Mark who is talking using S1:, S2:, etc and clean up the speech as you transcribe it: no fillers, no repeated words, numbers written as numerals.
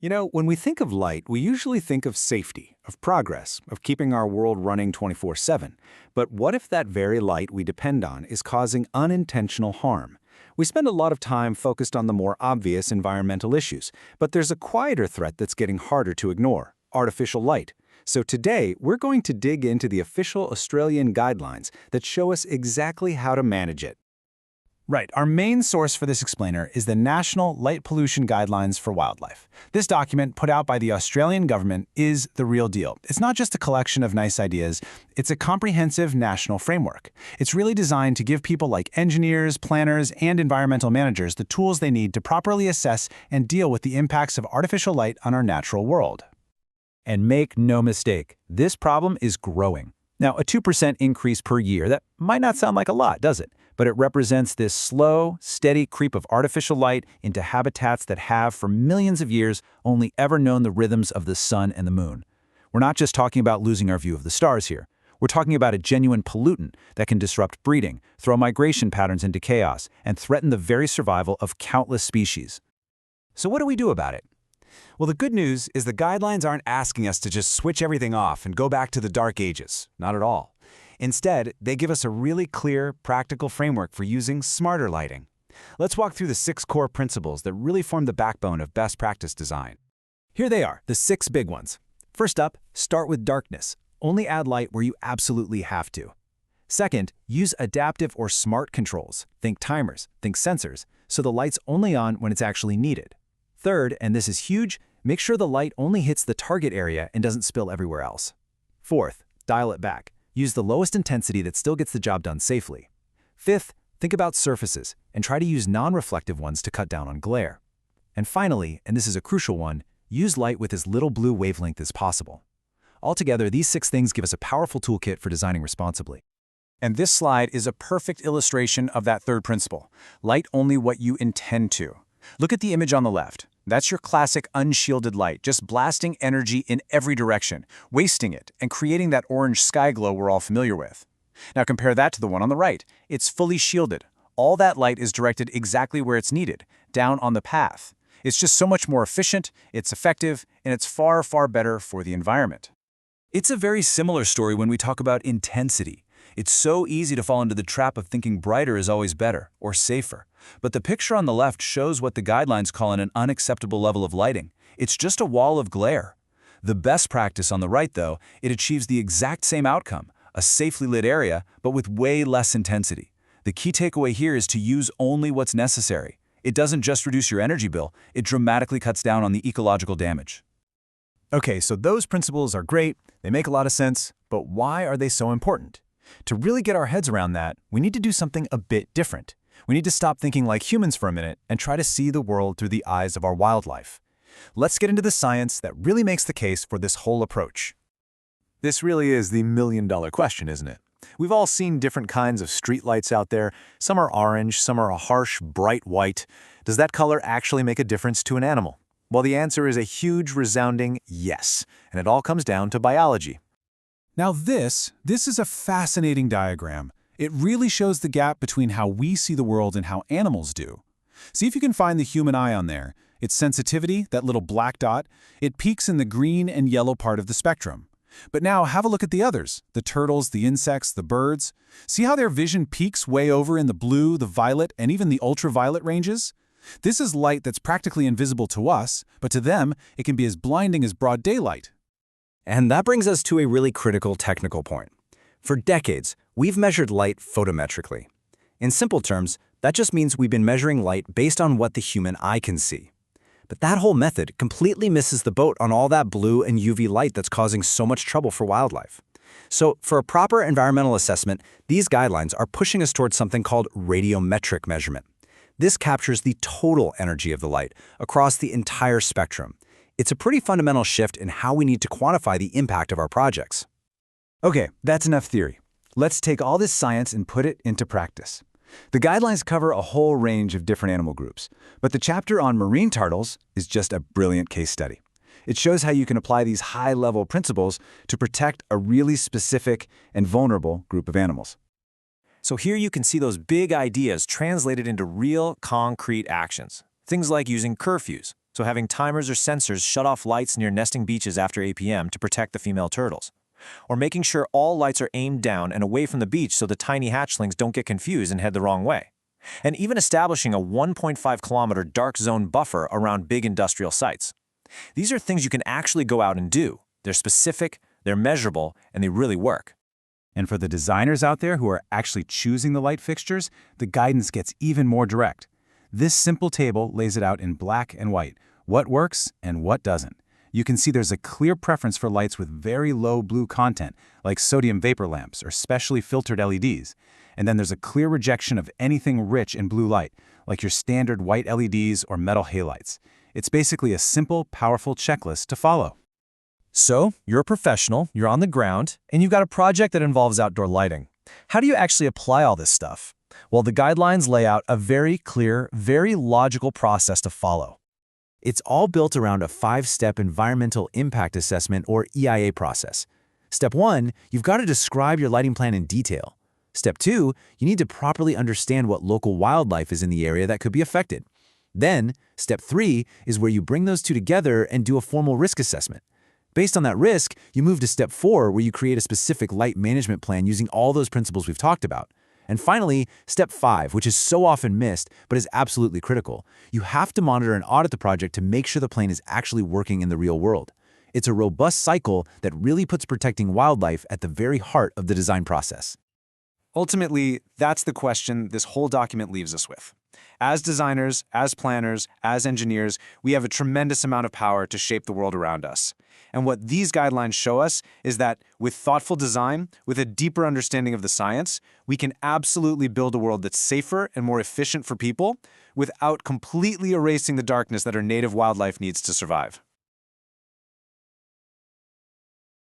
S1: When we think of light, we usually think of safety, of progress, of keeping our world running 24/7. But what if that very light we depend on is causing unintentional harm? We spend a lot of time focused on the more obvious environmental issues, but there's a quieter threat that's getting harder to ignore: artificial light. So today, we're going to dig into the official Australian guidelines that show us exactly how to manage it. Right, our main source for this explainer is the National Light Pollution Guidelines for Wildlife. This document, put out by the Australian government, is the real deal. It's not just a collection of nice ideas, it's a comprehensive national framework. It's really designed to give people like engineers, planners, and environmental managers the tools they need to properly assess and deal with the impacts of artificial light on our natural world.
S2: And make no mistake, this problem is growing. Now, a 2% increase per year, that might not sound like a lot, does it? But it represents this slow, steady creep of artificial light into habitats that have, for millions of years, only ever known the rhythms of the sun and the moon. We're not just talking about losing our view of the stars here. We're talking about a genuine pollutant that can disrupt breeding, throw migration patterns into chaos, and threaten the very survival of countless species.
S3: So what do we do about it? Well, the good news is the guidelines aren't asking us to just switch everything off and go back to the dark ages. Not at all. Instead, they give us a really clear, practical framework for using smarter lighting. Let's walk through the 6 core principles that really form the backbone of best practice design. Here they are, the 6 big ones. First up, start with darkness. Only add light where you absolutely have to. Second, use adaptive or smart controls. Think timers, think sensors, so the light's only on when it's actually needed. Third, and this is huge, make sure the light only hits the target area and doesn't spill everywhere else. Fourth, dial it back. Use the lowest intensity that still gets the job done safely. Fifth, think about surfaces and try to use non-reflective ones to cut down on glare. And finally, and this is a crucial one, use light with as little blue wavelength as possible. Altogether, these 6 things give us a powerful toolkit for designing responsibly.
S1: And this slide is a perfect illustration of that third principle: light only what you intend to. Look at the image on the left. That's your classic unshielded light, just blasting energy in every direction, wasting it, and creating that orange sky glow we're all familiar with. Now compare that to the one on the right. It's fully shielded. All that light is directed exactly where it's needed, down on the path. It's just so much more efficient, it's effective, and it's far, far better for the environment. It's a very similar story when we talk about intensity. It's so easy to fall into the trap of thinking brighter is always better or safer. But the picture on the left shows what the guidelines call an unacceptable level of lighting. It's just a wall of glare. The best practice on the right, though, it achieves the exact same outcome: a safely lit area, but with way less intensity. The key takeaway here is to use only what's necessary. It doesn't just reduce your energy bill, it dramatically cuts down on the ecological damage. Okay, so those principles are great, they make a lot of sense, but why are they so important? To really get our heads around that, we need to do something a bit different. We need to stop thinking like humans for a minute and try to see the world through the eyes of our wildlife. Let's get into the science that really makes the case for this whole approach. This really is the million-dollar question, isn't it? We've all seen different kinds of streetlights out there. Some are orange, some are a harsh, bright white. Does that color actually make a difference to an animal? Well, the answer is a huge, resounding yes, and it all comes down to biology. Now this is a fascinating diagram. It really shows the gap between how we see the world and how animals do. See if you can find the human eye on there. Its sensitivity, that little black dot, it peaks in the green and yellow part of the spectrum. But now have a look at the others, the turtles, the insects, the birds. See how their vision peaks way over in the blue, the violet, and even the ultraviolet ranges? This is light that's practically invisible to us, but to them, it can be as blinding as broad daylight.
S3: And that brings us to a really critical technical point. For decades, we've measured light photometrically. In simple terms, that just means we've been measuring light based on what the human eye can see. But that whole method completely misses the boat on all that blue and UV light that's causing so much trouble for wildlife. So for a proper environmental assessment, these guidelines are pushing us towards something called radiometric measurement. This captures the total energy of the light across the entire spectrum. It's a pretty fundamental shift in how we need to quantify the impact of our projects. Okay, that's enough theory. Let's take all this science and put it into practice. The guidelines cover a whole range of different animal groups, but the chapter on marine turtles is just a brilliant case study. It shows how you can apply these high-level principles to protect a really specific and vulnerable group of animals. So here you can see those big ideas translated into real, concrete actions. Things like using curfews,
S4: So having timers or sensors shut off lights near nesting beaches after 8 p.m. to protect the female turtles. Or making sure all lights are aimed down and away from the beach so the tiny hatchlings don't get confused and head the wrong way. And even establishing a 1.5-kilometer dark zone buffer around big industrial sites. These are things you can actually go out and do. They're specific, they're measurable, and they really work.
S2: And for the designers out there who are actually choosing the light fixtures, the guidance gets even more direct. This simple table lays it out in black and white, what works and what doesn't. You can see there's a clear preference for lights with very low blue content, like sodium vapor lamps or specially filtered LEDs. And then there's a clear rejection of anything rich in blue light, like your standard white LEDs or metal halides. It's basically a simple, powerful checklist to follow.
S4: So, you're a professional, you're on the ground, and you've got a project that involves outdoor lighting. How do you actually apply all this stuff? Well, the guidelines lay out a very clear, very logical process to follow.
S3: It's all built around a 5-step environmental impact assessment or EIA process. Step 1, you've got to describe your lighting plan in detail. Step 2, you need to properly understand what local wildlife is in the area that could be affected. Then, step 3 is where you bring those two together and do a formal risk assessment. Based on that risk, you move to step 4, where you create a specific light management plan using all those principles we've talked about. And finally, step 5, which is so often missed, but is absolutely critical. You have to monitor and audit the project to make sure the plan is actually working in the real world. It's a robust cycle that really puts protecting wildlife at the very heart of the design process.
S1: Ultimately, that's the question this whole document leaves us with. As designers, as planners, as engineers, we have a tremendous amount of power to shape the world around us. And what these guidelines show us is that with thoughtful design, with a deeper understanding of the science, we can absolutely build a world that's safer and more efficient for people without completely erasing the darkness that our native wildlife needs to survive.